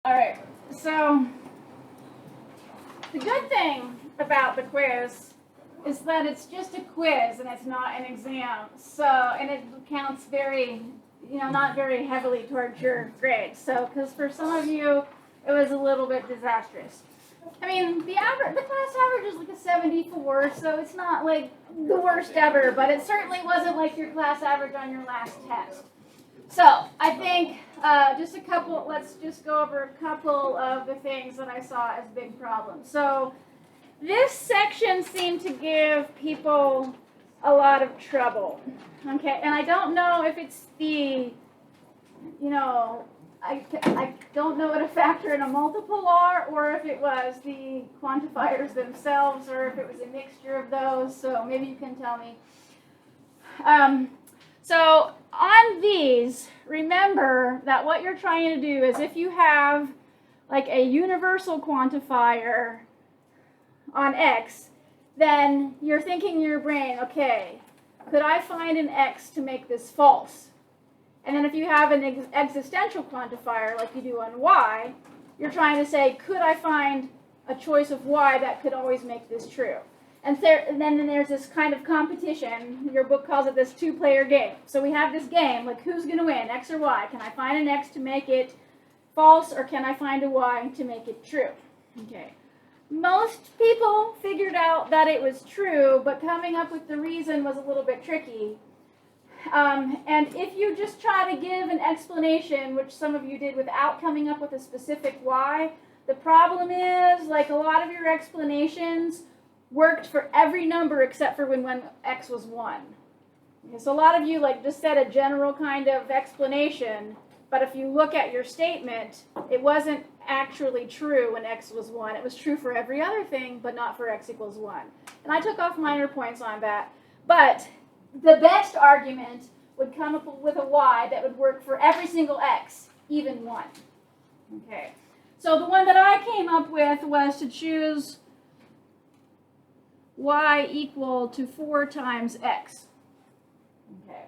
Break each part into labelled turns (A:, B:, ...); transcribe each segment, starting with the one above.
A: All right, so the good thing about the quiz is that it's just a quiz and it's not an exam. So, and it counts very, not very heavily towards your grades. So, because for some of you, it was a little bit disastrous. I mean, the class average is like a 74, so it's not like the worst ever, but it certainly wasn't like your class average on your last test. So I think let's just go over a couple of the things that I saw as big problems. So this section seemed to give people a lot of trouble. Okay, and I don't know if it's I don't know what a factor and a multiple are, or if it was the quantifiers themselves, or if it was a mixture of those. So maybe you can tell me. So on these, remember that what you're trying to do is if you have like a universal quantifier on x, then you're thinking in your brain, okay, could I find an x to make this false? And then if you have an existential quantifier like you do on y, you're trying to say, could I find a choice of y that could always make this true? And then there's this kind of competition. Your book calls it this two-player game. So we have this game, like who's going to win, x or y? Can I find an x to make it false, or can I find a y to make it true? Okay. Most people figured out that it was true, but coming up with the reason was a little bit tricky. And if you just try to give an explanation, which some of you did without coming up with a specific y, the problem is, like a lot of your explanations worked for every number except for when x was 1. Okay, so a lot of you just said a general kind of explanation, but if you look at your statement, it wasn't actually true when x was 1. It was true for every other thing, but not for x equals 1. And I took off minor points on that. But the best argument would come up with a y that would work for every single x, even 1. Okay. So the one that I came up with was to choose y equal to 4 times x. Okay.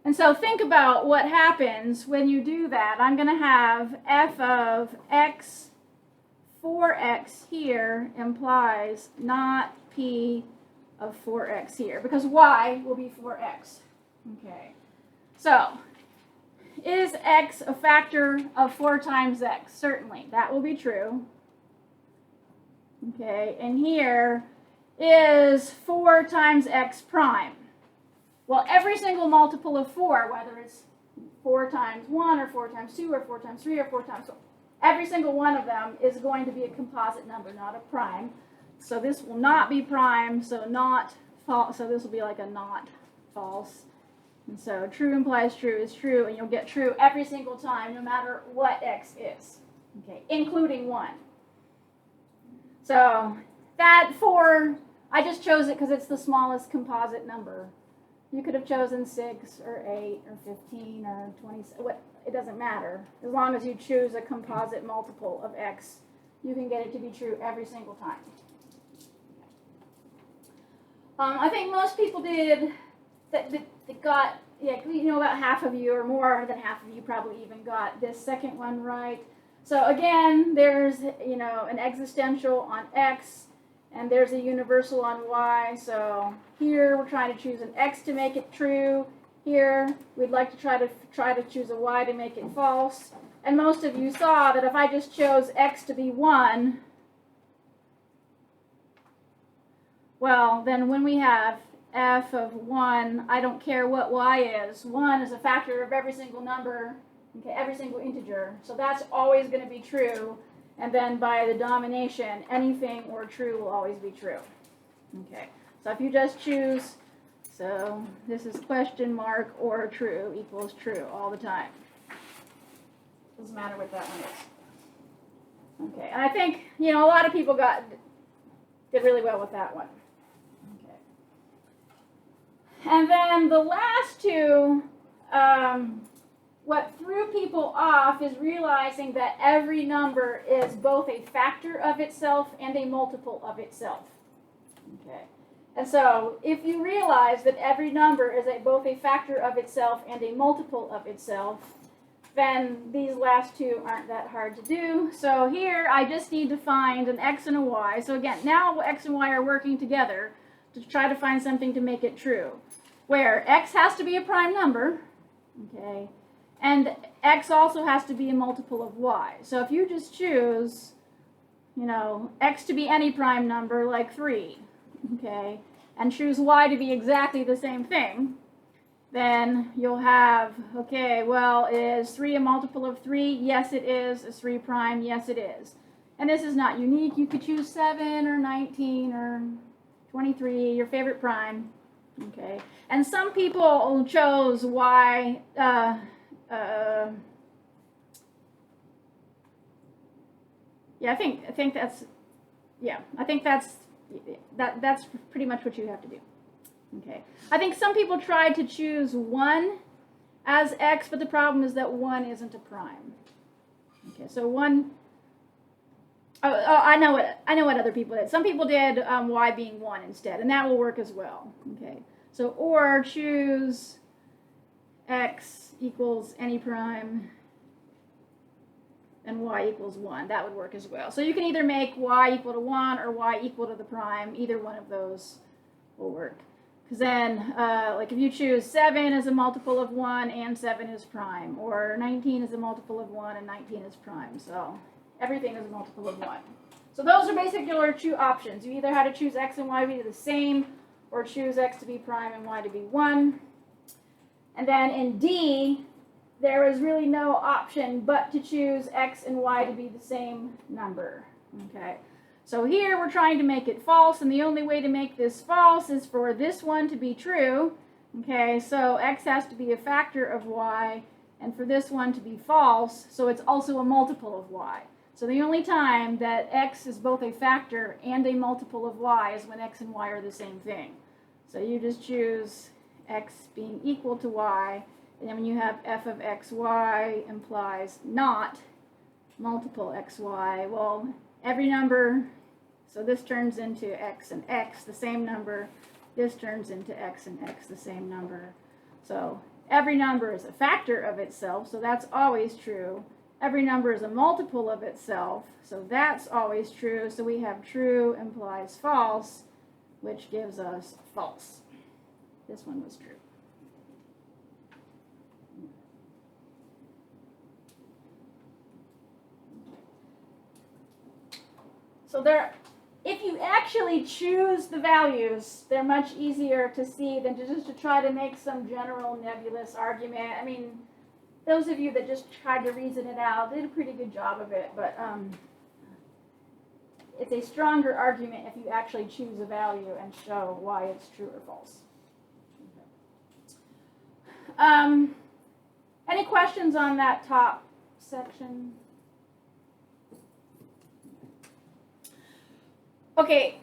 A: And so think about what happens when you do that. I'm going to have f of x, 4x here implies not p of 4x here, because y will be 4x. Okay. So, is x a factor of 4 times x? Certainly, that will be true. Okay, and here is 4 times x prime. Well, every single multiple of 4, whether it's 4 times 1 or 4 times 2 or 4 times 3 or 4 times 4, every single one of them is going to be a composite number, not a prime. So this will not be prime, so not false. So this will be like a not false. And so true implies true is true, and you'll get true every single time, no matter what x is, okay, including 1. So that 4, I just chose it because it's the smallest composite number. You could have chosen 6 or 8 or 15 or 20. It doesn't matter. As long as you choose a composite multiple of x, you can get it to be true every single time. I think most people did that got, about half of you or more than half of you probably even got this second one right. So again, there's, an existential on x, and there's a universal on y. So here we're trying to choose an x to make it true. Here we'd like to try to choose a y to make it false. And most of you saw that if I just chose x to be 1, well, then when we have f of 1, I don't care what y is. 1 is a factor of every single number, okay, every single integer. So that's always going to be true. And then by the domination, anything or true will always be true. Okay, so if you just choose, so this is question mark or true equals true all the time. Doesn't matter what that one is. Okay, and I think, a lot of people did really well with that one. Okay. And then the last two, what threw people off is realizing that every number is both a factor of itself and a multiple of itself. Okay. And so if you realize that every number is both a factor of itself and a multiple of itself, then these last two aren't that hard to do. So here I just need to find an x and a y. So again, now x and y are working together to try to find something to make it true, where x has to be a prime number, okay, and x also has to be a multiple of y. So if you just choose, you know, x to be any prime number like 3, okay, and choose y to be exactly the same thing, then you'll have, okay, well, is 3 a multiple of 3? Yes, it is. Is 3 prime? Yes, it is. And this is not unique. You could choose 7 or 19 or 23, your favorite prime. Okay. And some people chose y, yeah, I think that's, yeah, I think that's pretty much what you have to do. Okay. I think some people tried to choose 1 as x, but the problem is that 1 isn't a prime. Okay, so 1, I know what other people did. Some people did y being 1 instead, and that will work as well. Okay, so or choose x equals any prime and y equals 1. That would work as well. So you can either make y equal to 1 or y equal to the prime. Either one of those will work. Because then, like if you choose 7 as a multiple of 1 and 7 is prime, or 19 is a multiple of 1 and 19 is prime. So everything is a multiple of 1. So those are basically your two options. You either had to choose x and y to be the same, or choose x to be prime and y to be 1. And then in D, there is really no option but to choose x and y to be the same number. Okay. So here we're trying to make it false, and the only way to make this false is for this one to be true. Okay, so x has to be a factor of y, and for this one to be false, so it's also a multiple of y. So the only time that x is both a factor and a multiple of y is when x and y are the same thing. So you just choose x being equal to y, and then when you have f of xy implies not multiple xy, well, every number, so this turns into x and x, the same number. This turns into x and x, the same number. So every number is a factor of itself, so that's always true. Every number is a multiple of itself, so that's always true. So we have true implies false, which gives us false. This one was true. So if you actually choose the values, they're much easier to see than just to try to make some general nebulous argument. I mean, those of you that just tried to reason it out did a pretty good job of it, but it's a stronger argument if you actually choose a value and show why it's true or false. Okay. Any questions on that top section? Okay,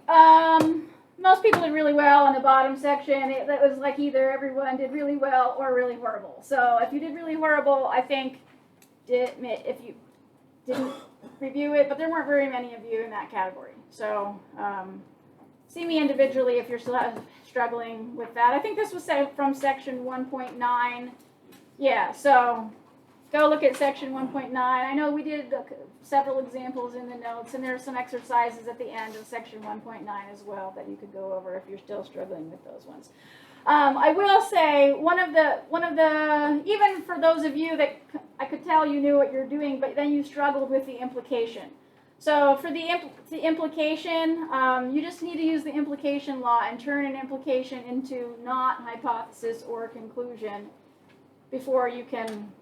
A: most people did really well on the bottom section. It was like either everyone did really well or really horrible. So if you did really horrible, I think, if you didn't review it, but there weren't very many of you in that category. So see me individually if you're still struggling with that. I think this was from section 1.9. Yeah, so go look at section 1.9. I know we did several examples in the notes, and there are some exercises at the end of section 1.9 as well that you could go over if you're still struggling with those ones. I will say one of the even for those of you that I could tell you knew what you're doing, but then you struggled with the implication. So for the implication, you just need to use the implication law and turn an implication into not hypothesis or conclusion before you can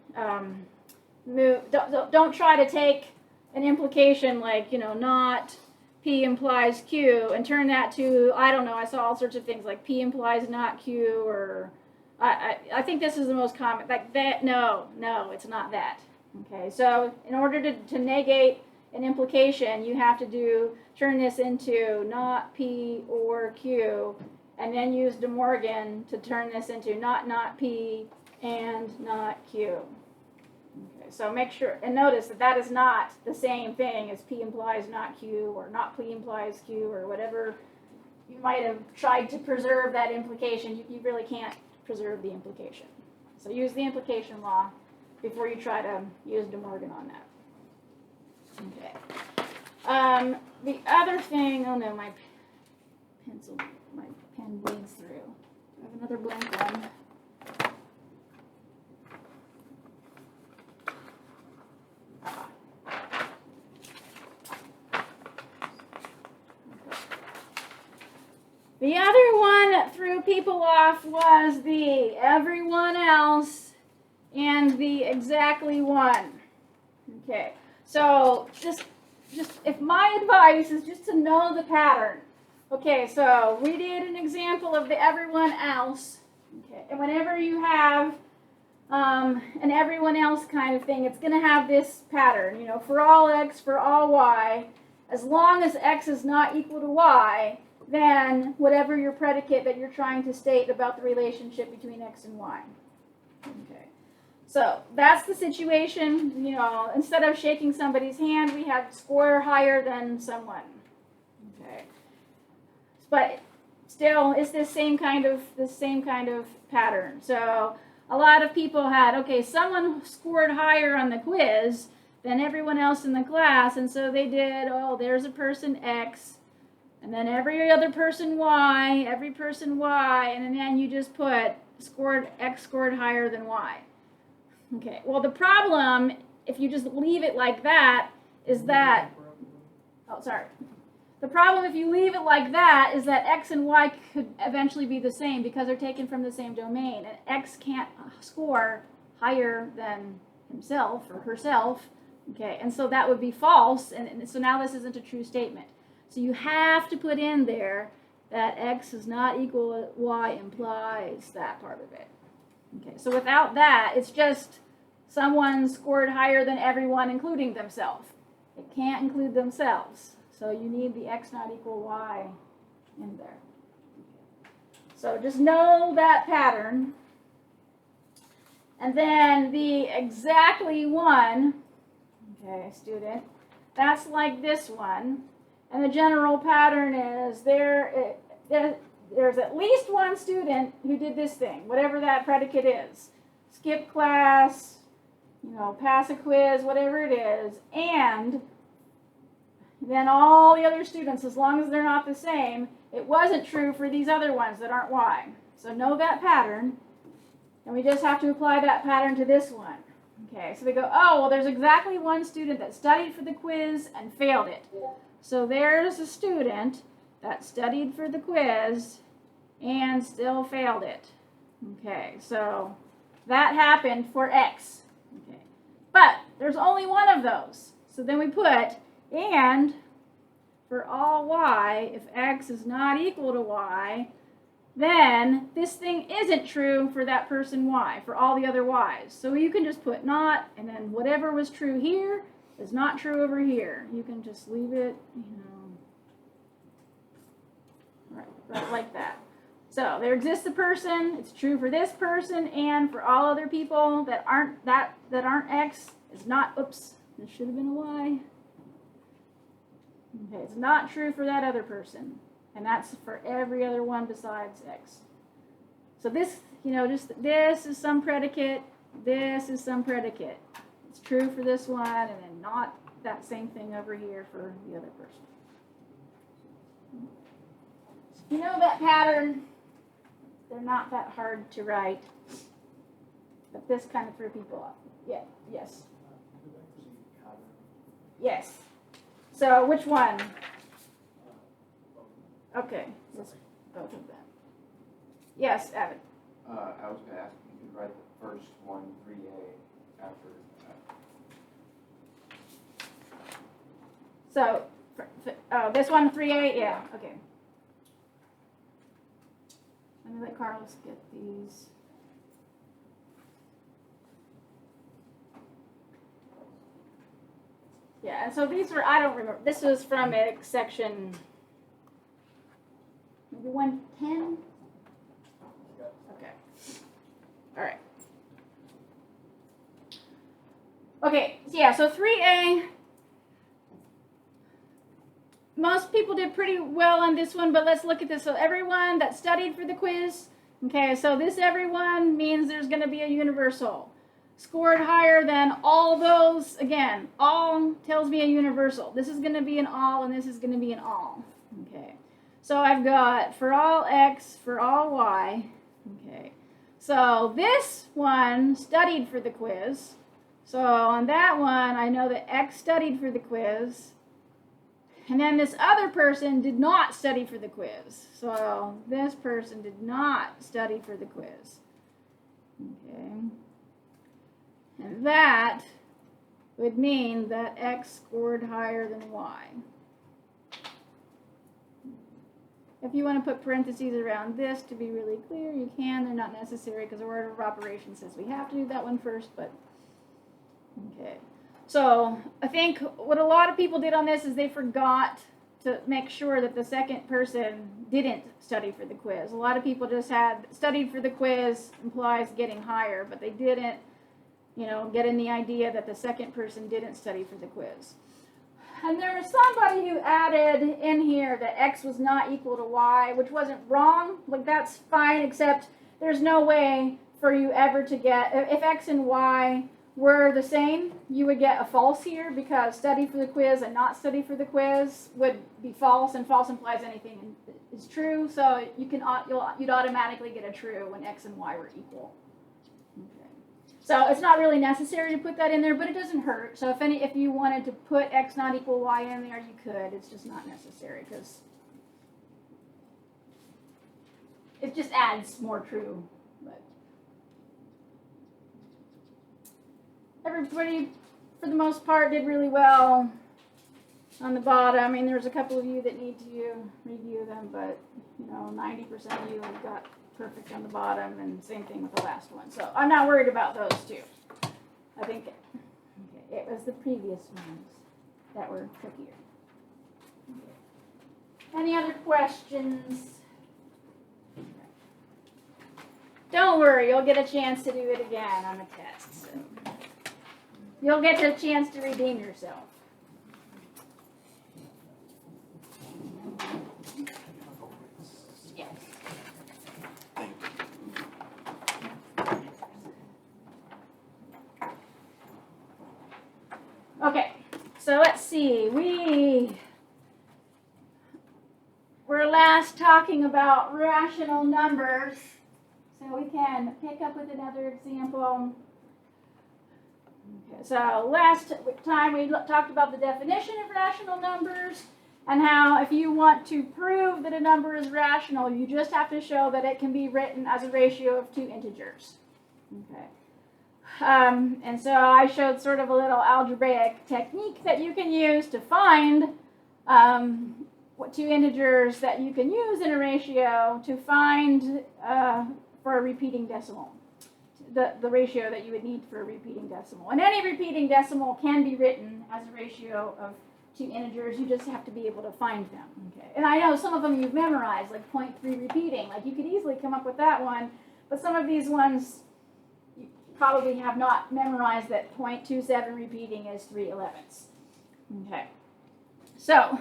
A: move. Don't try to take an implication like, not P implies Q and turn that to, I don't know, I saw all sorts of things like P implies not Q, or I think this is the most common, like that, no, it's not that. Okay, so in order to negate an implication, you have to turn this into not P or Q, and then use De Morgan to turn this into not P and not Q. Okay, so make sure and notice that is not the same thing as P implies not Q, or not P implies Q, or whatever you might have tried to preserve that implication. You really can't preserve the implication. So use the implication law before you try to use De Morgan on that. Okay. The other thing, oh no, my pen bleeds through. I have another blank one. The other one that threw people off was the everyone else and the exactly one. Okay, so just if my advice is just to know the pattern. Okay, so we did an example of the everyone else. Okay, and whenever you have an everyone else kind of thing, it's going to have this pattern. You know, for all x, for all y, as long as x is not equal to y, then whatever your predicate that you're trying to state about the relationship between x and y. Okay, so that's the situation. You know, instead of shaking somebody's hand, we have score higher than someone. Okay, but still, it's this same kind of pattern. So a lot of people had, okay, someone scored higher on the quiz than everyone else in the class, and so they did, oh, there's a person x. And then every other person y, every person y, and then you just put x scored higher than y. Okay, well the problem, if you just leave it like that, is that, the problem if you leave it like that is that x and y could eventually be the same because they're taken from the same domain. And x can't score higher than himself or herself, okay, and so that would be false, and so now this isn't a true statement. So you have to put in there that x is not equal to y implies that part of it. Okay, so without that, it's just someone scored higher than everyone, including themselves. It can't include themselves. So you need the x not equal y in there. So just know that pattern. And then the exactly one, okay, student, that's like this one. And the general pattern is there's at least one student who did this thing, whatever that predicate is. Skip class, you know, pass a quiz, whatever it is, and then all the other students, as long as they're not the same, it wasn't true for these other ones that aren't y. So know that pattern, and we just have to apply that pattern to this one. Okay, so they go, oh, well, there's exactly one student that studied for the quiz and failed it. So there's a student that studied for the quiz and still failed it. Okay, so that happened for x. Okay, but there's only one of those. So then we put, and for all y, if x is not equal to y, then this thing isn't true for that person y, for all the other y's. So you can just put not, and then whatever was true here is not true over here. You can just leave it, you know, right like that. So there exists a person, it's true for this person, and for all other people that aren't x, is not, oops, this should have been a y. Okay, it's not true for that other person. And that's for every other one besides x. So this, you know, just this is some predicate, this is some predicate. It's true for this one, and then not that same thing over here for the other person. So you know that pattern, they're not that hard to write. But this kind of threw people off. Yeah, yes. Yes. So which one? Okay, let's both of them. Yes, Evan.
B: I was going to ask if you could write the first one, 3A, after that.
A: So, this one, 3A, yeah, okay. Let me let Carlos get these. Yeah, and so these were, I don't remember, this was from a section, maybe 110? Okay. All right. Okay, so yeah, so 3A, most people did pretty well on this one, but let's look at this. So everyone that studied for the quiz, okay, so this everyone means there's going to be a universal. scored higher than all those, again, all tells me a universal. This is going to be an all and this is going to be an all. Okay. So I've got for all x, for all y. Okay. So this one studied for the quiz. So on that one, I know that x studied for the quiz. And then this other person did not study for the quiz. So this person did not study for the quiz. Okay. And that would mean that x scored higher than y. If you want to put parentheses around this to be really clear, you can. They're not necessary because the order of operations says we have to do that one first, but okay. So I think what a lot of people did on this is they forgot to make sure that the second person didn't study for the quiz. A lot of people just had studied for the quiz implies getting higher, but they didn't, get in the idea that the second person didn't study for the quiz. And there was somebody who added in here that x was not equal to y, which wasn't wrong. Like, that's fine, except there's no way for you ever to get, if x and y were the same, you would get a false here, because study for the quiz and not study for the quiz would be false, and false implies anything is true. So you'd automatically get a true when x and y were equal. Okay. So it's not really necessary to put that in there, but it doesn't hurt. So if you wanted to put x not equal y in there, you could. It's just not necessary because it just adds more true. Everybody, for the most part, did really well on the bottom. I mean, there's a couple of you that need to review them, but 90% of you got perfect on the bottom, and same thing with the last one. So I'm not worried about those two. I think it was the previous ones that were trickier. Any other questions? Don't worry, you'll get a chance to do it again on the test. So. You'll get a chance to redeem yourself. Yes. Okay, so let's see. We were last talking about rational numbers, so we can pick up with another example. Okay, so last time we talked about the definition of rational numbers and how if you want to prove that a number is rational, you just have to show that it can be written as a ratio of two integers. Okay. And so I showed sort of a little algebraic technique that you can use to find what two integers that you can use in a ratio to find for a repeating decimal. The ratio that you would need for a repeating decimal. And any repeating decimal can be written as a ratio of two integers. You just have to be able to find them. Okay. And I know some of them you've memorized, like 0.3 repeating. Like you could easily come up with that one, but some of these ones you probably have not memorized that 0.27 repeating is 3/11. Okay. So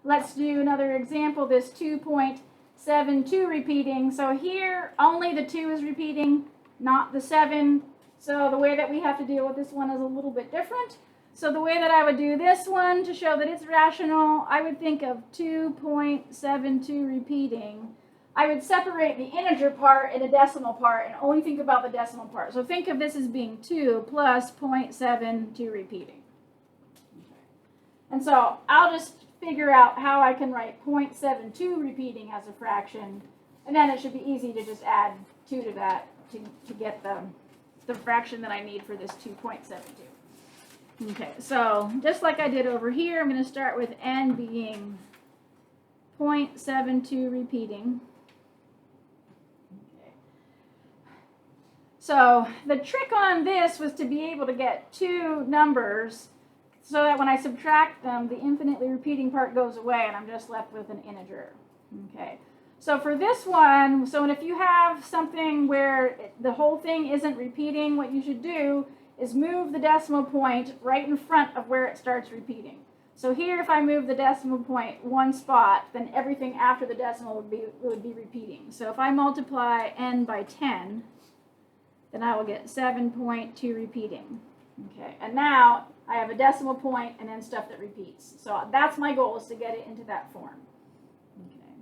A: let's do another example. This 2.72 repeating. So here only the 2 is repeating, not the 7. So the way that we have to deal with this one is a little bit different. So the way that I would do this one to show that it's rational, I would think of 2.72 repeating. I would separate the integer part and the decimal part and only think about the decimal part. So think of this as being 2 plus 0.72 repeating. And so I'll just figure out how I can write 0.72 repeating as a fraction, and then it should be easy to just add 2 to that to get the fraction that I need for this 2.72. Okay, so just like I did over here, I'm going to start with n being 0.72 repeating. Okay. So the trick on this was to be able to get two numbers so that when I subtract them, the infinitely repeating part goes away and I'm just left with an integer. Okay. So for this one, if you have something where the whole thing isn't repeating, what you should do is move the decimal point right in front of where it starts repeating. So here, if I move the decimal point one spot, then everything after the decimal would be repeating. So if I multiply n by 10, then I will get 7.2 repeating. Okay, and now I have a decimal point and then stuff that repeats. So that's my goal, is to get it into that form. Okay.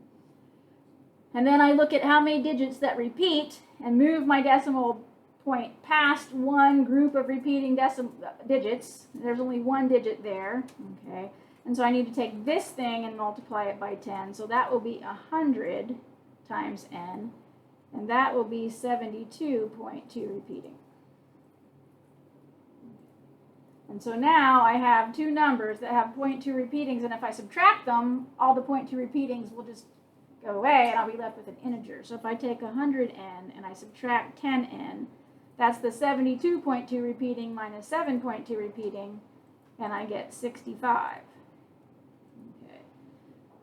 A: And then I look at how many digits that repeat and move my decimal point past one group of repeating decimal digits. There's only one digit there. Okay. And so I need to take this thing and multiply it by 10. So that will be 100 times n. And that will be 72.2 repeating. And so now I have two numbers that have 0.2 repeatings, and if I subtract them, all the 0.2 repeatings will just go away, and I'll be left with an integer. So if I take 100n and I subtract 10n, that's the 72.2 repeating minus 7.2 repeating, and I get 65. Okay.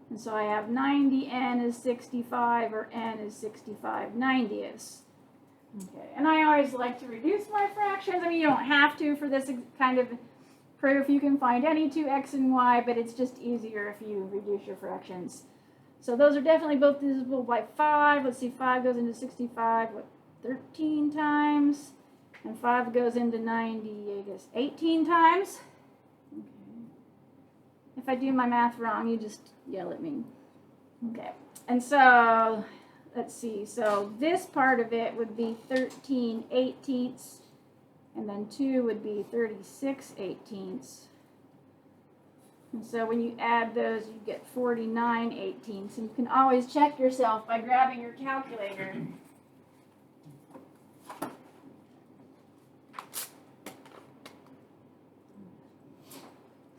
A: And so I have 90n is 65, or n is 65 90ths. Okay, and I always like to reduce my fractions. I mean, you don't have to for this kind of proof. You can find any two x and y, but it's just easier if you reduce your fractions. So those are definitely both divisible by 5. Let's see, 5 goes into 65, what, 13 times? And 5 goes into 90, I guess, 18 times? Okay. If I do my math wrong, you just yell at me. Okay, and so let's see, so this part of it would be 13/18, and then 2 would be 36/18. And so when you add those, you get 49/18. And you can always check yourself by grabbing your calculator.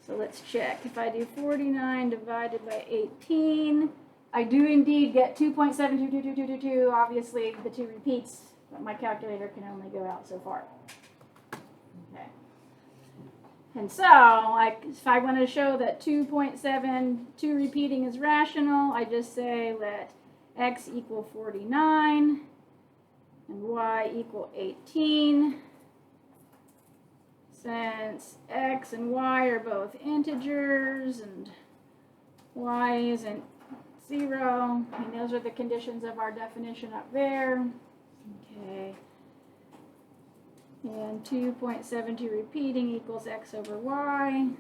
A: So let's check. If I do 49 divided by 18, I do indeed get 2.72222. Obviously, the 2 repeats, but my calculator can only go out so far. Okay. And so, if I want to show that 2.72 repeating is rational, I just say let x equal 49 and y equal 18. Since x and y are both integers and y isn't 0, and those are the conditions of our definition up there. Okay. And 2.72 repeating equals x over y.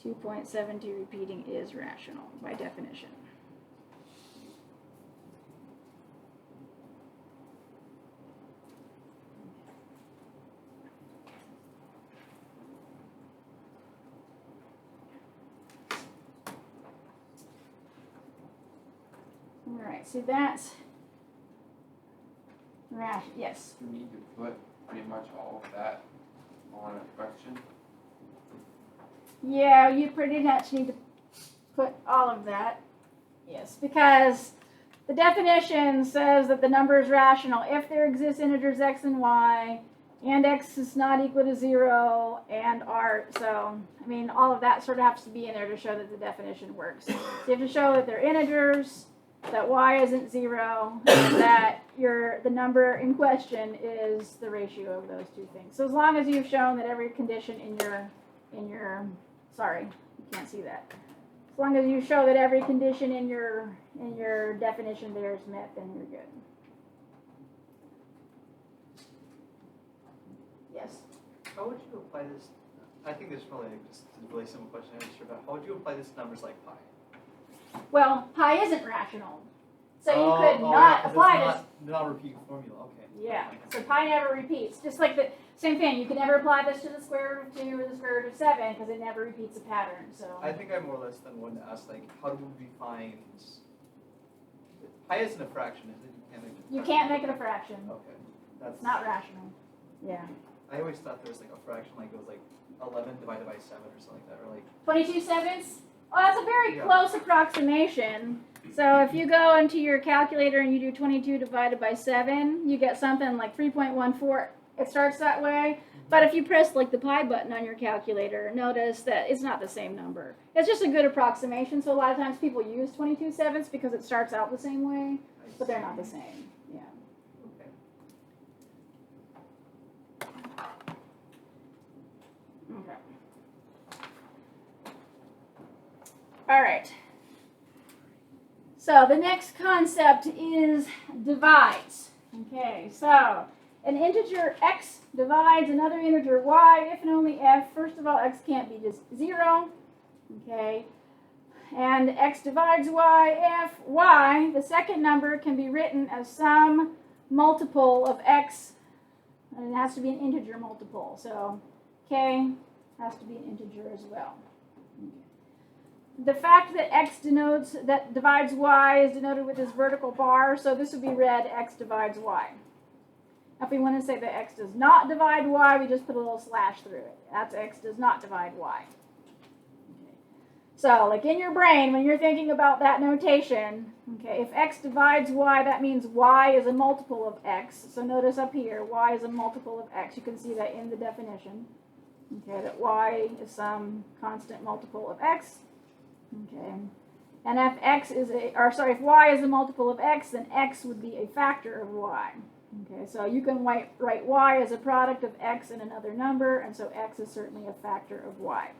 A: 2.72 repeating is rational by definition. All right, so that's rational. Yes.
B: You need to put pretty much all of that on a question.
A: Yeah, you pretty much need to put all of that. Yes, because the definition says that the number is rational if there exist integers x and y, and x is not equal to 0, and r. So, I mean, all of that sort of has to be in there to show that the definition works. So you have to show that they're integers, that y isn't 0, and that the number in question is the ratio of those two things. So as long as you've shown that every condition in your sorry, you can't see that. As long as you show that every condition in your definition there is met, then you're good. Yes?
C: How would you apply this? I think this is probably just a really simple question to answer, but how would you apply this to numbers like pi?
A: Well, pi isn't rational. So you could not apply this.
C: Not repeat formula, okay.
A: Yeah, so pi never repeats. Just like the same thing, you can never apply this to the square root of 2 or the square root of 7 because it never repeats a pattern. So
C: I think I more or less than one to ask, like, how do we find pi isn't a fraction, is it?
A: You can't make it a fraction.
C: Okay, that's
A: It's not rational. Yeah.
C: I always thought there was like a fraction, like it was like 11 divided by 7 or something like that, or like
A: 22/7? Oh, that's a very
C: Yeah.
A: close approximation. So if you go into your calculator and you do 22 divided by 7, you get something like 3.14. It starts that way. But if you press like the pi button on your calculator, notice that it's not the same number. It's just a good approximation. So a lot of times people use 22/7 because it starts out the same way, but they're not the same. Yeah.
C: Okay.
A: Okay. All right. So the next concept is divides. Okay, so an integer x divides another integer y if and only if, first of all, x can't be just 0, okay? And x divides y if y, the second number, can be written as some multiple of x, and it has to be an integer multiple, so k has to be an integer as well. The fact that x divides y is denoted with this vertical bar, so this would be read x divides y. If we want to say that x does not divide y, we just put a little slash through it. That's x does not divide y. Okay. So, like in your brain, when you're thinking about that notation, okay, if x divides y, that means y is a multiple of x. So notice up here, y is a multiple of x. You can see that in the definition. Okay, that y is some constant multiple of x. Okay, and if if y is a multiple of x, then x would be a factor of y. Okay, so you can write y as a product of x and another number, and so x is certainly a factor of y.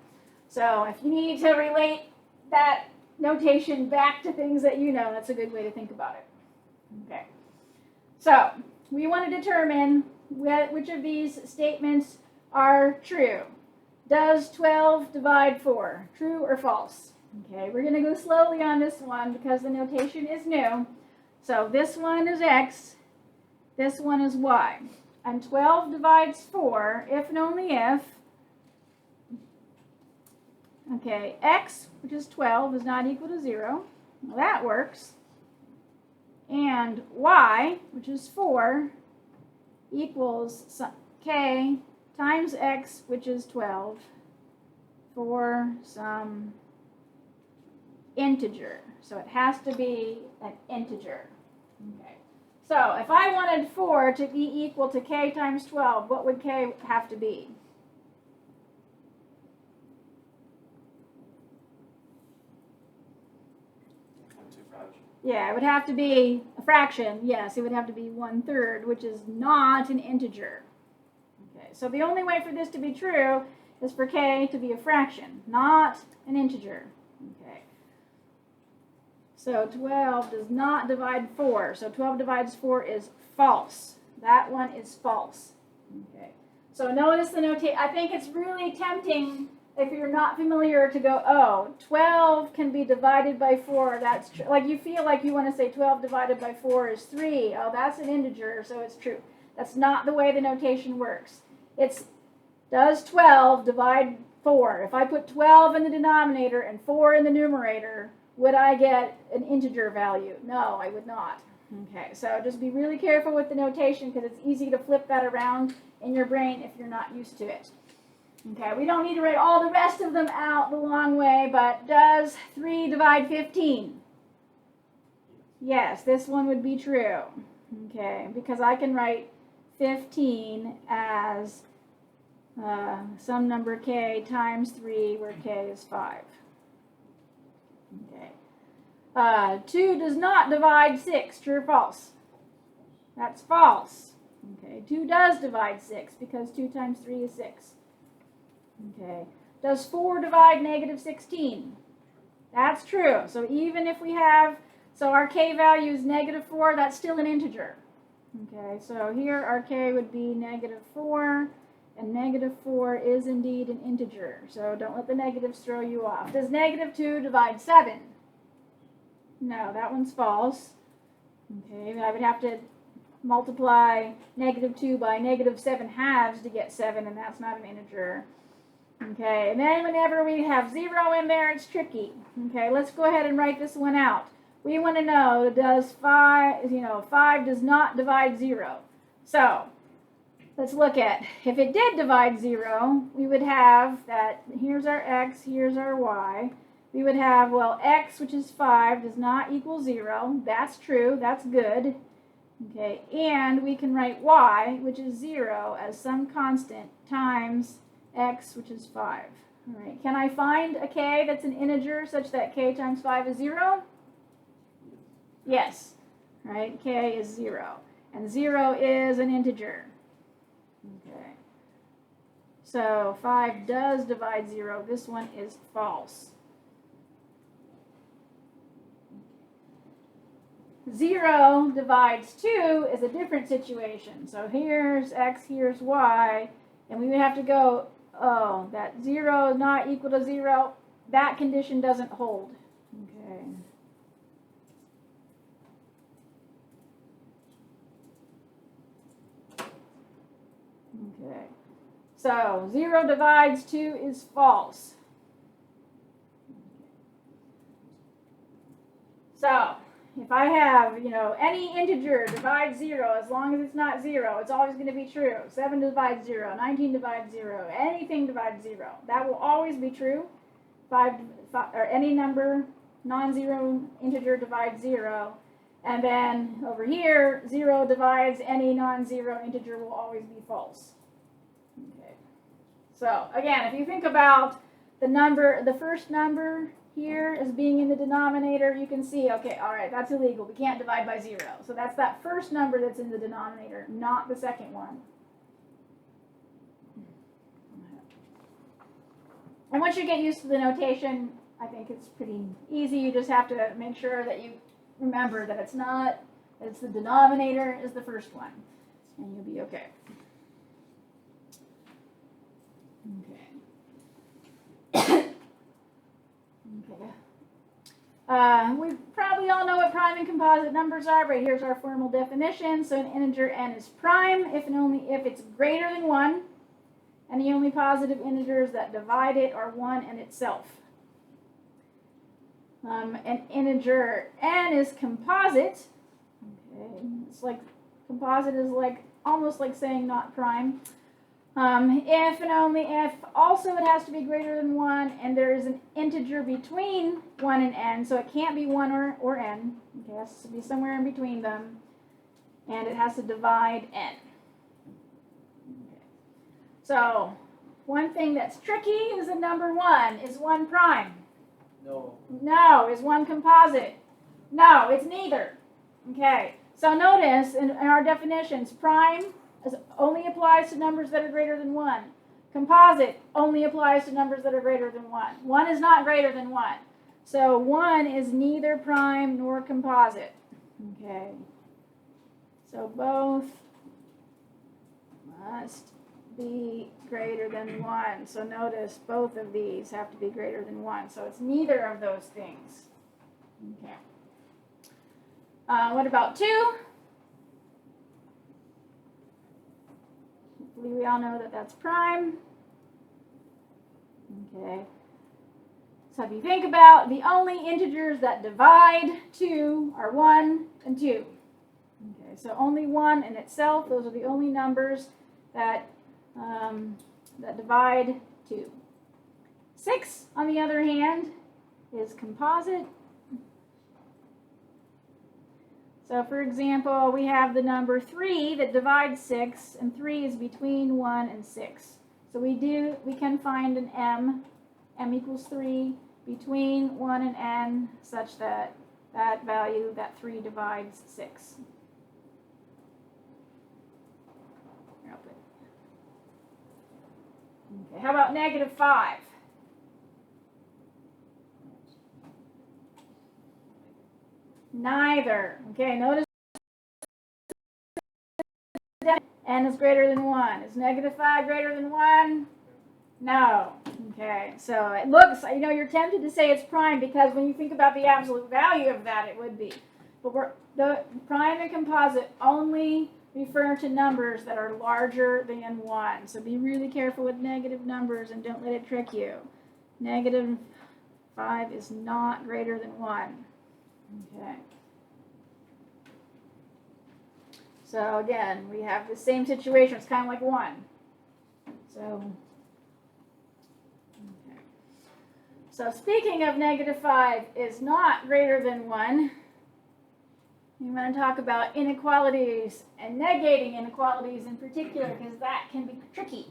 A: So if you need to relate that notation back to things that you know, that's a good way to think about it. Okay, so we want to determine which of these statements are true. Does 12 divide 4? True or false? Okay, we're going to go slowly on this one because the notation is new. So this one is x, this one is y. And 12 divides 4 if and only if, okay, x, which is 12, is not equal to 0. Well, that works. And y, which is 4, equals k times x, which is 12, for some integer. So it has to be an integer. Okay. So if I wanted 4 to be equal to k times 12, what would k have to be? Yeah, it would have to be a fraction. Yes, it would have to be 1/3, which is not an integer. Okay, so the only way for this to be true is for k to be a fraction, not an integer. Okay. So 12 does not divide 4. So 12 divides 4 is false. That one is false. Okay. So notice the notation. I think it's really tempting if you're not familiar to go, oh, 12 can be divided by 4. That's true. Like you feel like you want to say 12 divided by 4 is 3. Oh, that's an integer, so it's true. That's not the way the notation works. It's does 12 divide 4? If I put 12 in the denominator and 4 in the numerator, would I get an integer value? No, I would not. Okay, so just be really careful with the notation because it's easy to flip that around in your brain if you're not used to it. Okay, we don't need to write all the rest of them out the long way, but does 3 divide 15? Yes, this one would be true. Okay, because I can write 15 as some number k times 3, where k is 5. Okay. 2 does not divide 6. True or false? That's false. Okay. 2 does divide 6 because 2 times 3 is 6. Okay. Does 4 divide negative 16? That's true. So even if we have, so our k value is negative 4, that's still an integer. Okay. So here our k would be negative 4. And negative 4 is indeed an integer, so don't let the negatives throw you off. Does negative 2 divide 7? No, that one's false. Okay, I would have to multiply negative 2 by negative 7 halves to get 7, and that's not an integer. Okay, and then whenever we have 0 in there, it's tricky. Okay, let's go ahead and write this one out. We want to know, does 5 does not divide 0. So, let's look at, if it did divide 0, we would have that, here's our x, here's our y. We would have, well, x, which is 5, does not equal 0. That's true, that's good. Okay, and we can write y, which is 0, as some constant times x, which is 5. All right, can I find a k that's an integer such that k times 5 is 0? Yes, right, k is 0. And 0 is an integer. Okay, so 5 does divide 0. This one is false. 0 divides 2 is a different situation. So here's x, here's y, and we would have to go, oh, that 0 is not equal to 0. That condition doesn't hold. Okay. Okay. So 0 divides 2 is false. So if I have, any integer divides 0, as long as it's not 0, it's always going to be true. 7 divides 0, 19 divides 0, anything divides 0. That will always be true. 5 or any number, non-zero integer divides 0. And then over here, 0 divides any non-zero integer will always be false. Okay. So again, if you think about the first number here as being in the denominator, you can see, okay, all right, that's illegal. We can't divide by 0. So that's that first number that's in the denominator, not the second one. And once you get used to the notation, I think it's pretty easy. You just have to make sure that you remember that it's the denominator is the first one, and you'll be okay. Okay. We probably all know what prime and composite numbers are. Right here's our formal definition. So an integer n is prime if and only if it's greater than 1, and the only positive integers that divide it are 1 and itself. An integer n is composite. Okay, it's like composite is like almost like saying not prime. If and only if also it has to be greater than 1, and there is an integer between 1 and n, so it can't be 1 or n. Okay, it has to be somewhere in between them, and it has to divide n. Okay. So one thing that's tricky is that number 1 is 1 prime.
C: No.
A: No. Is 1 composite? No, it's neither. Okay, so notice in our definitions, prime only applies to numbers that are greater than 1. Composite only applies to numbers that are greater than 1. 1 is not greater than 1. So 1 is neither prime nor composite. Okay. So both must be greater than 1. So notice both of these have to be greater than 1. So it's neither of those things. Okay. What about 2? Hopefully we all know that that's prime. Okay. So if you think about the only integers that divide 2 are 1 and 2. Okay, so only 1 in itself, those are the only numbers that divide 2. 6, on the other hand, is composite. So for example, we have the number 3 that divides 6, and 3 is between 1 and 6. So we can find an m equals 3, between 1 and n, such that that value, that 3 divides 6. Okay, how about negative 5? Neither. Okay, notice n is greater than 1. Is negative 5 greater than 1? No. Okay, so it looks, you're tempted to say it's prime because when you think about the absolute value of that, it would be. But the prime and composite only refer to numbers that are larger than 1. So be really careful with negative numbers and don't let it trick you. Negative 5 is not greater than 1. Okay. So again, we have the same situation. It's kind of like 1. So, okay. So speaking of negative 5 is not greater than 1, we want to talk about inequalities and negating inequalities in particular because that can be tricky.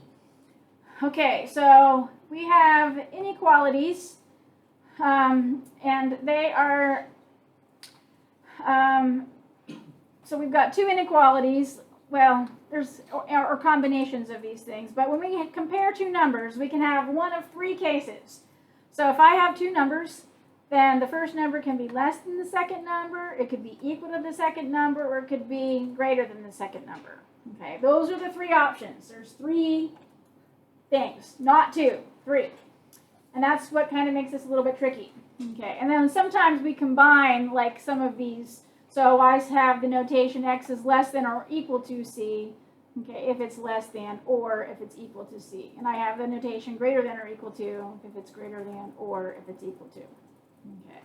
A: Okay, so we have inequalities, and they are, so we've got 2 inequalities. Well, there's or combinations of these things, but when we compare 2 numbers, we can have one of 3 cases. So if I have 2 numbers, then the first number can be less than the second number, it could be equal to the second number, or it could be greater than the second number. Okay, those are the three options. There's three things, not two, three. And that's what kind of makes this a little bit tricky. Okay, and then sometimes we combine like some of these. So I have the notation x is less than or equal to c, okay, if it's less than or if it's equal to c. And I have the notation greater than or equal to if it's greater than or if it's equal to. Okay.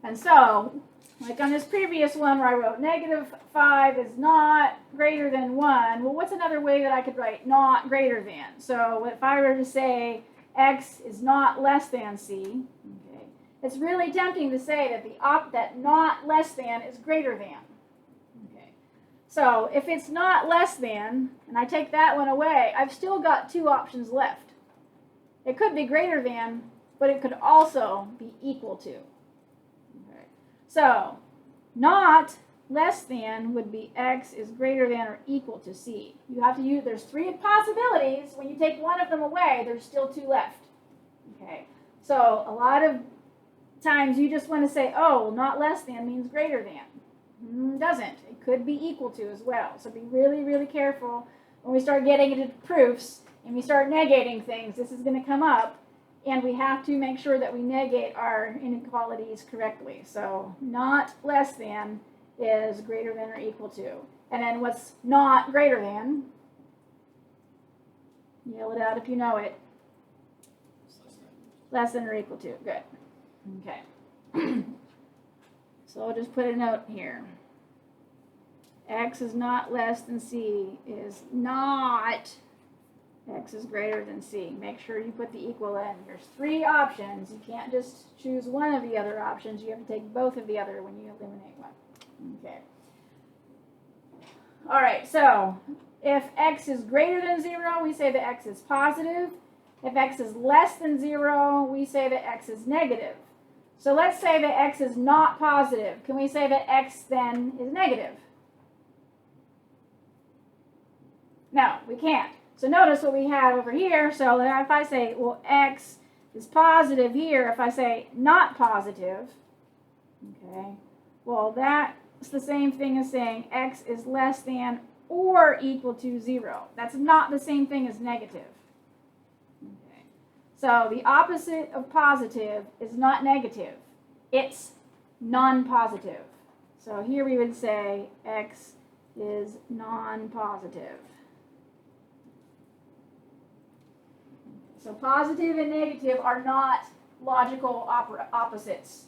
A: And so, like on this previous one where I wrote -5 is not greater than 1, well, what's another way that I could write not greater than? So if I were to say x is not less than c, okay, it's really tempting to say that that not less than is greater than. Okay. So if it's not less than, and I take that one away, I've still got two options left. It could be greater than, but it could also be equal to. Okay. So not less than would be x is greater than or equal to c. You have to use, there's three possibilities. When you take one of them away, there's still two left. Okay, so a lot of times you just want to say, oh, not less than means greater than. Doesn't. It could be equal to as well. So be really, really careful when we start getting into proofs and we start negating things. This is going to come up, and we have to make sure that we negate our inequalities correctly. So not less than is greater than or equal to. And then what's not greater than? Yell it out if you know it. Less than or equal to. Good. Okay. So I'll just put a note here. X is not less than c is not x is greater than c. Make sure you put the equal in. There's three options. You can't just choose one of the other options. You have to take both of the other when you eliminate one. Okay. All right, so if x is greater than 0, we say that x is positive. If x is less than 0, we say that x is negative. So let's say that x is not positive. Can we say that x then is negative? No, we can't. So notice what we have over here. So if I say, well, x is positive here, if I say not positive, okay, well, that's the same thing as saying x is less than or equal to 0. That's not the same thing as negative. Okay. So the opposite of positive is not negative. It's non-positive. So here we would say x is non-positive. So positive and negative are not logical opposites.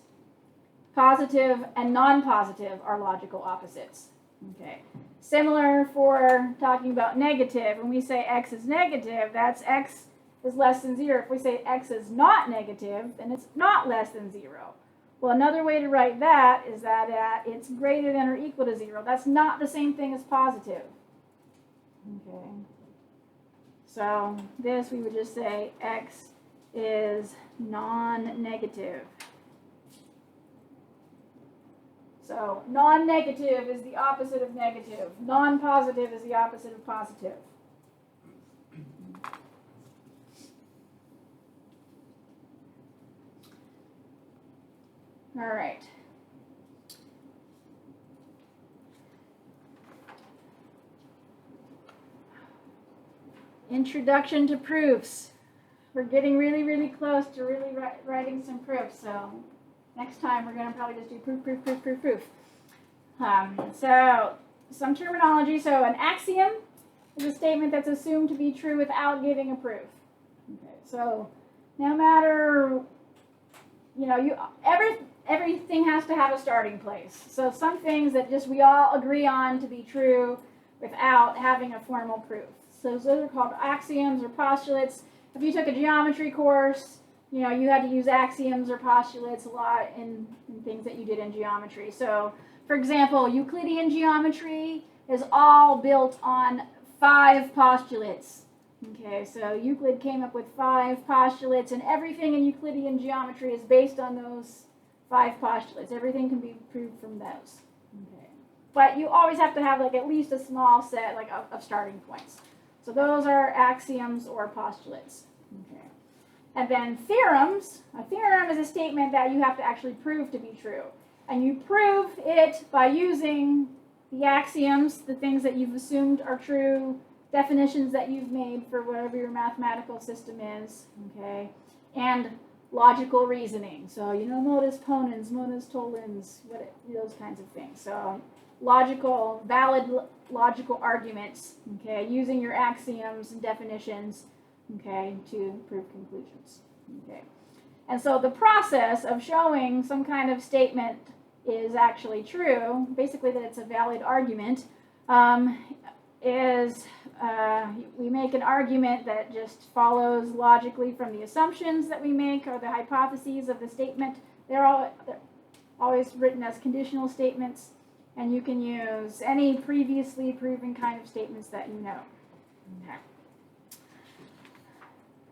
A: Positive and non-positive are logical opposites. Okay. Similar for talking about negative. When we say x is negative, that's x is less than 0. If we say x is not negative, then it's not less than 0. Well, another way to write that is that it's greater than or equal to 0. That's not the same thing as positive. Okay. So this we would just say x is non-negative. So non-negative is the opposite of negative. Non-positive is the opposite of positive. All right. Introduction to proofs. We're getting really, really close to really writing some proofs. So next time we're going to probably just do proof. So some terminology. So an axiom is a statement that's assumed to be true without giving a proof. Okay. So no matter, everything has to have a starting place. So some things that just we all agree on to be true without having a formal proof. So those are called axioms or postulates. If you took a geometry course, you had to use axioms or postulates a lot in things that you did in geometry. So, for example, Euclidean geometry is all built on 5 postulates. Okay, so Euclid came up with 5 postulates, and everything in Euclidean geometry is based on those 5 postulates. Everything can be proved from those. Okay, but you always have to have at least a small set of starting points. So those are axioms or postulates. Okay. And then theorems, a theorem is a statement that you have to actually prove to be true. And you prove it by using the axioms, the things that you've assumed are true, definitions that you've made for whatever your mathematical system is, okay? And logical reasoning. So, modus ponens, modus tollens, those kinds of things. So, valid logical arguments, okay, using your axioms and definitions, okay, to prove conclusions, okay. And so the process of showing some kind of statement is actually true, basically that it's a valid argument, is we make an argument that just follows logically from the assumptions that we make or the hypotheses of the statement. They're always written as conditional statements, and you can use any previously proven kind of statements that you know. Okay.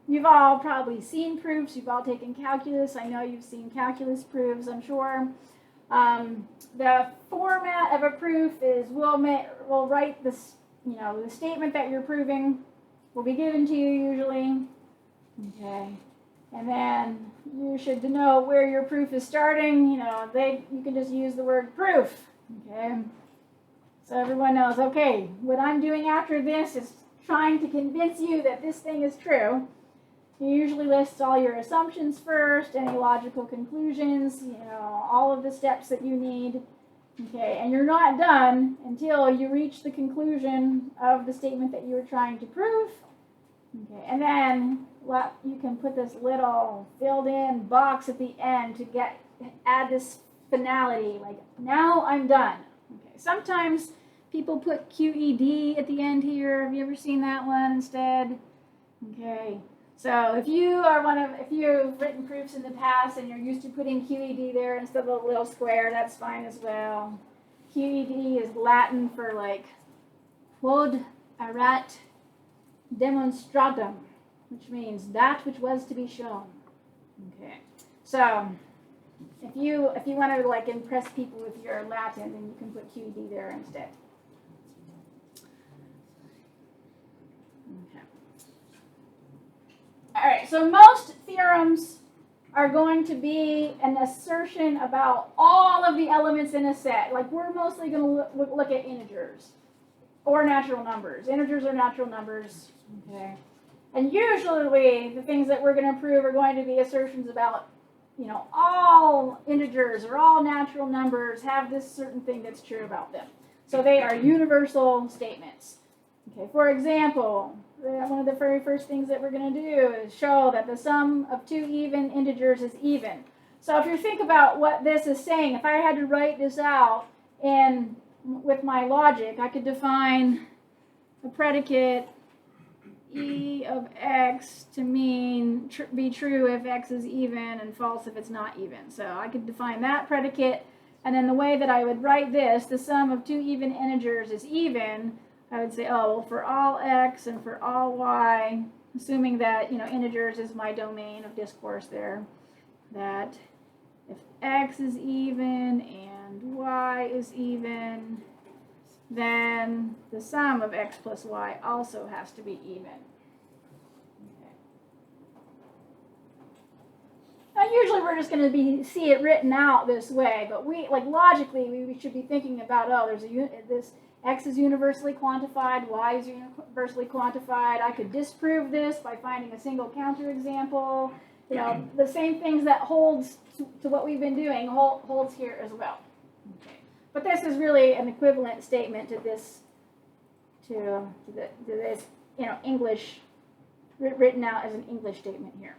A: You've all probably seen proofs. You've all taken calculus. I know you've seen calculus proofs, I'm sure. The format of a proof is we'll write this, the statement that you're proving will be given to you usually. Okay. And then you should know where your proof is starting. You can just use the word proof. Okay. So everyone knows, okay, what I'm doing after this is trying to convince you that this thing is true. You usually list all your assumptions first, any logical conclusions, all of the steps that you need. Okay, and you're not done until you reach the conclusion of the statement that you were trying to prove. Okay, and then you can put this little filled-in box at the end to add this finality, like, now I'm done. Okay, sometimes people put QED at the end here. Have you ever seen that one instead? Okay. So if you've written proofs in the past and you're used to putting QED there instead of a little square, that's fine as well. QED is Latin for like quod erat demonstratum, which means that which was to be shown. Okay. So if you want to like impress people with your Latin, then you can put QED there instead. Okay. All right, so most theorems are going to be an assertion about all of the elements in a set. Like, we're mostly going to look at integers or natural numbers. Integers are natural numbers, okay? And usually the things that we're going to prove are going to be assertions about, all integers or all natural numbers have this certain thing that's true about them. So they are universal statements. Okay, for example, one of the very first things that we're going to do is show that the sum of two even integers is even. So if you think about what this is saying, if I had to write this out with my logic, I could define a predicate E of x to mean be true if x is even and false if it's not even. So I could define that predicate, and then the way that I would write this, the sum of two even integers is even, I would say, oh, well, for all x and for all y, assuming that, integers is my domain of discourse there, that if x is even and y is even, then the sum of x plus y also has to be even. Okay. Now, usually we're just going to see it written out this way, but logically, we should be thinking about, oh, there's this x is universally quantified, y is universally quantified. I could disprove this by finding a single counterexample. The same things that holds to what we've been doing holds here as well. Okay. But this is really an equivalent statement to this, English, written out as an English statement here.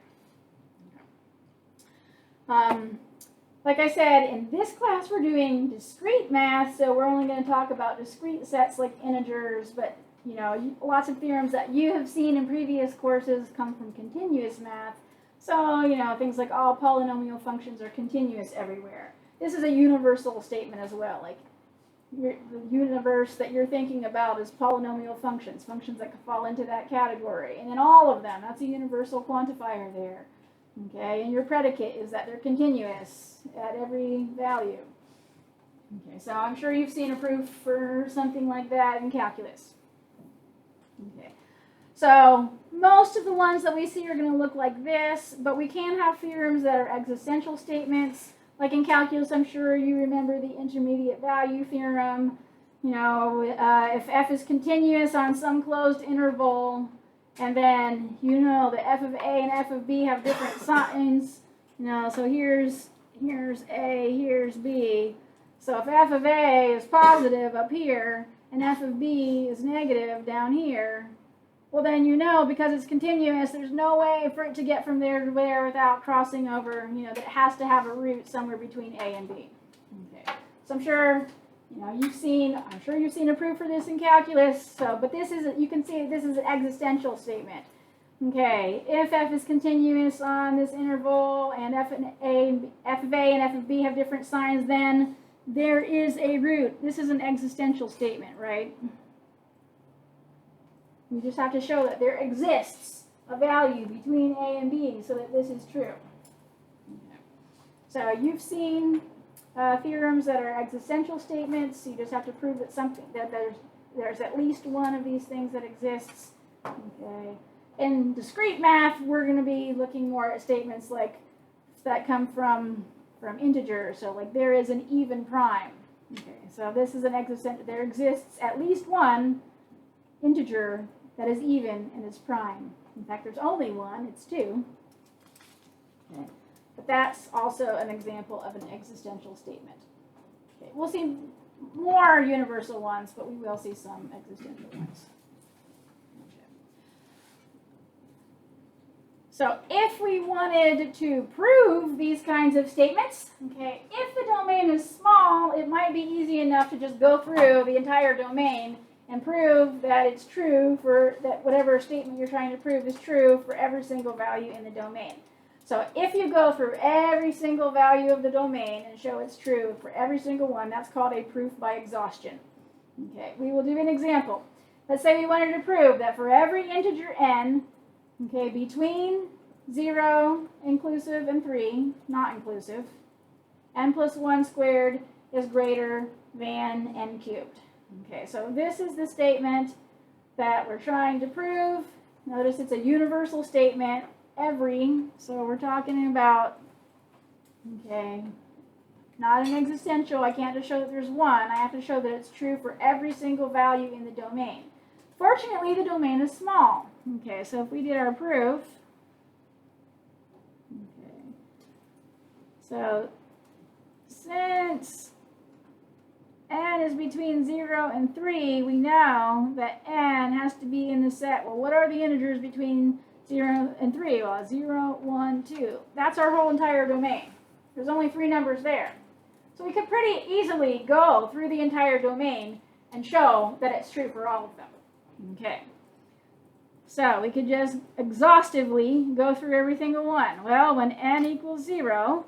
A: Like I said, in this class we're doing discrete math, so we're only going to talk about discrete sets like integers, but lots of theorems that you have seen in previous courses come from continuous math. So, things like all polynomial functions are continuous everywhere. This is a universal statement as well. Like, the universe that you're thinking about is polynomial functions that could fall into that category. And then all of them, that's a universal quantifier there. Okay, and your predicate is that they're continuous at every value. Okay, so I'm sure you've seen a proof for something like that in calculus. Okay, So most of the ones that we see are going to look like this, but we can have theorems that are existential statements. Like in calculus, I'm sure you remember the intermediate value theorem. You know, if f is continuous on some closed interval, and then you know that f of a and f of b have different signs. You know, so here's a, here's b. So if f of a is positive up here and f of b is negative down here, well then you know, because it's continuous, there's no way for it to get from there to there without crossing over, you know, that it has to have a root somewhere between a and b. Okay. So I'm sure, you know, I'm sure you've seen a proof for this in calculus. So, but this is, you can see this is an existential statement. Okay, if f is continuous on this interval and f of a and f of b have different signs, then there is a root. This is an existential statement, right? You just have to show that there exists a value between a and b so that this is true. Okay. So you've seen theorems that are existential statements. You just have to prove that there's at least one of these things that exists. Okay. In discrete math, we're going to be looking more at statements like that come from integers. So like there is an even prime. Okay, so this is an existential. There exists at least one integer that is even and is prime. In fact, there's only one. It's 2. Okay. But that's also an example of an existential statement. Okay. We'll see more universal ones, but we will see some existential ones. So if we wanted to prove these kinds of statements, okay, if the domain is small, it might be easy enough to just go through the entire domain and prove that it's true for that whatever statement you're trying to prove is true for every single value in the domain. So if you go through every single value of the domain and show it's true for every single one, that's called a proof by exhaustion. Okay, we will do an example. Let's say we wanted to prove that for every integer n, okay, between 0, inclusive, and 3, not inclusive, n plus 1 squared is greater than n cubed. Okay, so this is the statement that we're trying to prove. Notice it's a universal statement, every, so we're talking about, okay, not an existential. I can't just show that there's one. I have to show that it's true for every single value in the domain. Fortunately, the domain is small. Okay, so if we did our proof, okay, so since n is between 0 and 3, we know that n has to be in the set. Well, what are the integers between 0 and 3? Well, 0, 1, 2. That's our whole entire domain. There's only 3 numbers there. So we could pretty easily go through the entire domain and show that it's true for all of them. Okay. So we could just exhaustively go through every single one. Well, when n equals 0,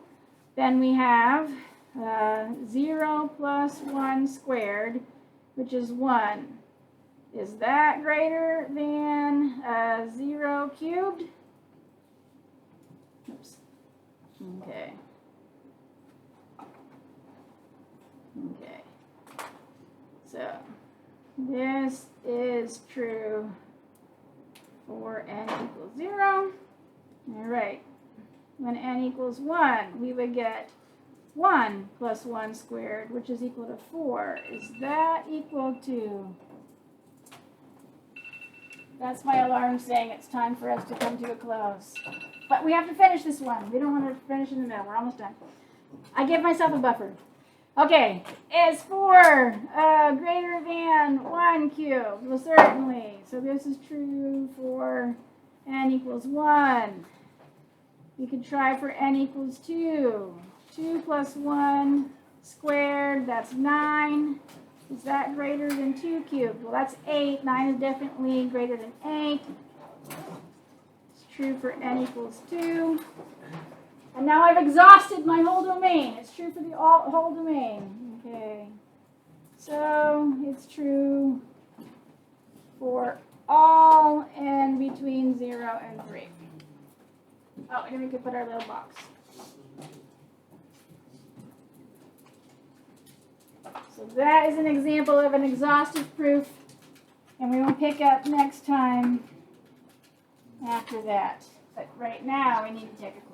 A: then we have 0 plus 1 squared, which is 1. Is that greater than 0 cubed? Oops. Okay. Okay. So this is true for n equals 0. All right. When n equals 1, we would get 1 plus 1 squared, which is equal to 4. Is that equal to... That's my alarm saying it's time for us to come to a close. But we have to finish this one. We don't want to finish in the middle. We're almost done. I give myself a buffer. Okay, is 4 greater than 1 cubed? Well, certainly. So this is true for n equals 1. We could try for n equals 2. 2 plus 1 squared, that's 9. Is that greater than 2 cubed? Well, that's 8. 9 is definitely greater than 8. It's true for n equals 2. And now I've exhausted my whole domain. It's true for the whole domain. Okay. So it's true for all n between 0 and 3. Oh, and then we could put our little box. So that is an example of an exhaustive proof. And we will pick up next time after that. But right now, we need to take a